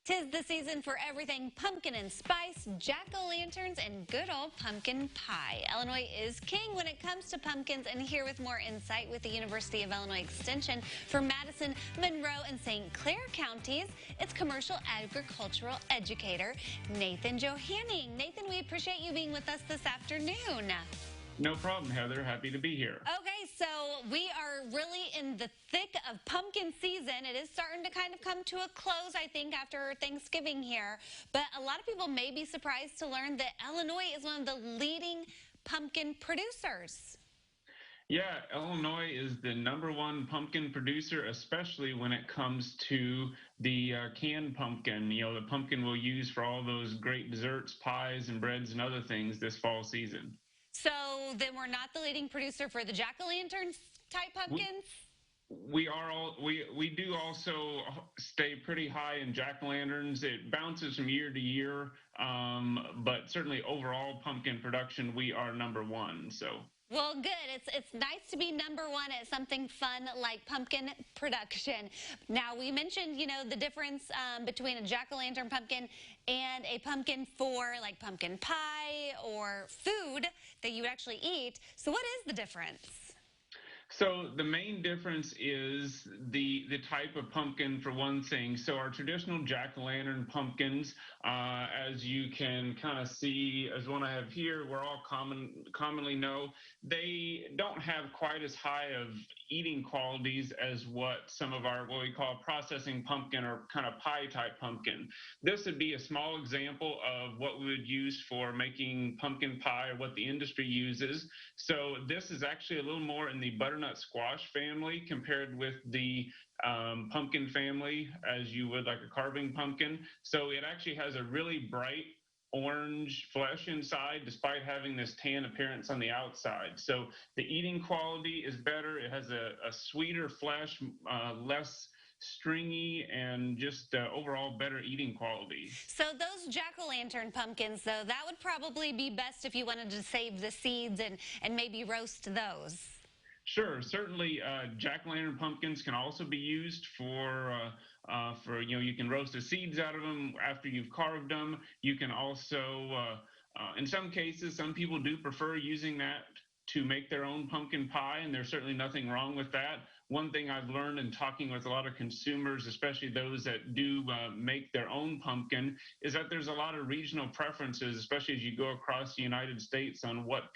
'Tis the season for everything pumpkin and spice, jack-o'-lanterns, and good old pumpkin pie. Illinois is king when it comes to pumpkins, and here with more insight with the University of Illinois Extension for Madison, Monroe, and St. Clair counties, it's commercial agricultural educator Nathan Johanning. Nathan, we appreciate you being with us this afternoon. No problem, Heather. Happy to be here. Okay, so we are really in the thick of pumpkin season. It is starting to kind of come to a close, I think, after Thanksgiving here. But a lot of people may be surprised to learn that Illinois is one of the leading pumpkin producers. Yeah, Illinois is the #1 pumpkin producer, especially when it comes to the canned pumpkin. You know, the pumpkin we'll use for all those great desserts, pies, and breads and other things this fall season. So then we're not the leading producer for the jack-o'-lanterns type pumpkins? We do also stay pretty high in jack-o'-lanterns. It bounces from year to year, but certainly overall pumpkin production, we are #1. So. Well, good. It's nice to be #1 at something fun like pumpkin production. Now, we mentioned, the difference between a jack-o'-lantern pumpkin and a pumpkin for like pumpkin pie or food that you actually eat. So what is the difference? So the main difference is the type of pumpkin, for one thing. So our traditional jack-o'-lantern pumpkins, as you can kind of see, as one I have here, we're all commonly know, they don't have quite as high of eating qualities as what some of our, what we call processing pumpkin or kind of pie type pumpkin. This would be a small example of what we would use for making pumpkin pie, or what the industry uses. So this is actually a little more in the butternut squash family compared with the pumpkin family, as you would like a carving pumpkin. So it actually has a really bright orange flesh inside, despite having this tan appearance on the outside. So the eating quality is better. It has a sweeter flesh, less stringy, and just overall better eating quality. So those jack-o'-lantern pumpkins, though, that would probably be best if you wanted to save the seeds and maybe roast those. Sure, certainly jack-o'-lantern pumpkins can also be used for you can roast the seeds out of them after you've carved them. You can also, in some cases, some people do prefer using that to make their own pumpkin pie, and there's certainly nothing wrong with that. One thing I've learned in talking with a lot of consumers, especially those that do make their own pumpkin, is that there's a lot of regional preferences, especially as you go across the United States, on what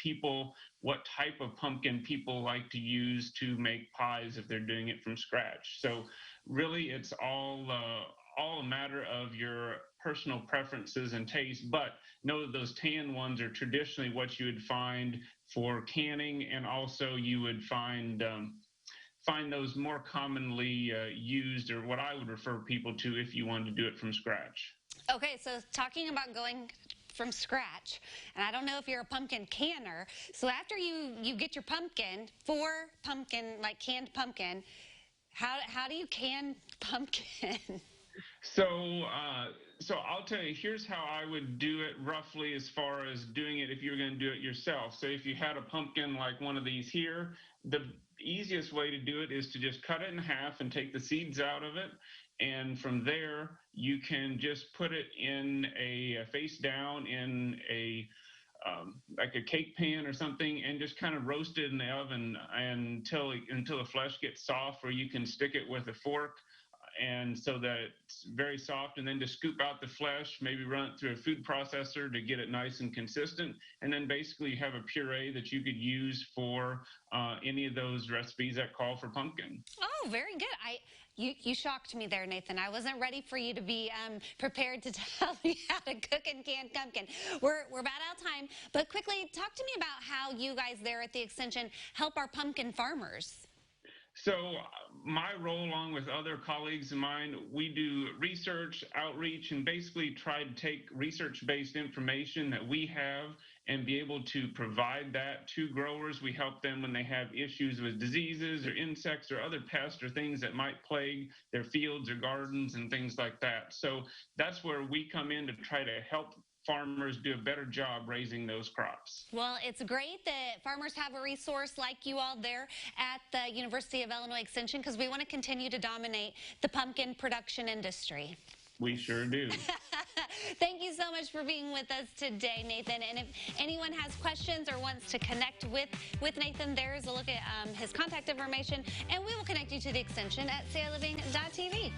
type of pumpkin people like to use to make pies if they're doing it from scratch. So really, it's all a matter of your personal preferences and taste, but know that those tan ones are traditionally what you would find for canning, and also you would find those more commonly used, or what I would refer people to if you wanted to do it from scratch. Okay, so talking about going from scratch, and I don't know if you're a pumpkin canner, so after you get your pumpkin, like canned pumpkin, how do you can pumpkin? So I'll tell you, here's how I would do it roughly, as far as doing it if you were going to do it yourself. So if you had a pumpkin like one of these here, the easiest way to do it is to just cut it in half and take the seeds out of it. And from there, you can just put it in a face down in a like a cake pan or something, and just kind of roast it in the oven until the flesh gets soft, where you can stick it with a fork, and so that it's very soft, and then to scoop out the flesh, maybe run it through a food processor to get it nice and consistent, and then basically you have a puree that you could use for any of those recipes that call for pumpkin. Oh, very good. You shocked me there, Nathan. I wasn't ready for you to be prepared to tell me how to cook and can pumpkin. We're about out of time, but quickly, talk to me about how you guys there at the Extension help our pumpkin farmers. So my role, along with other colleagues of mine, we do research, outreach, and basically try to take research-based information that we have and be able to provide that to growers. We help them when they have issues with diseases or insects or other pests or things that might plague their fields or gardens and things like that. So that's where we come in to try to help farmers do a better job raising those crops. Well, it's great that farmers have a resource like you all there at the University of Illinois Extension, because we want to continue to dominate the pumpkin production industry. We sure do. Thank you so much for being with us today, Nathan. And if anyone has questions or wants to connect with Nathan, there's a look at his contact information, and we will connect you to the extension at saleving.tv.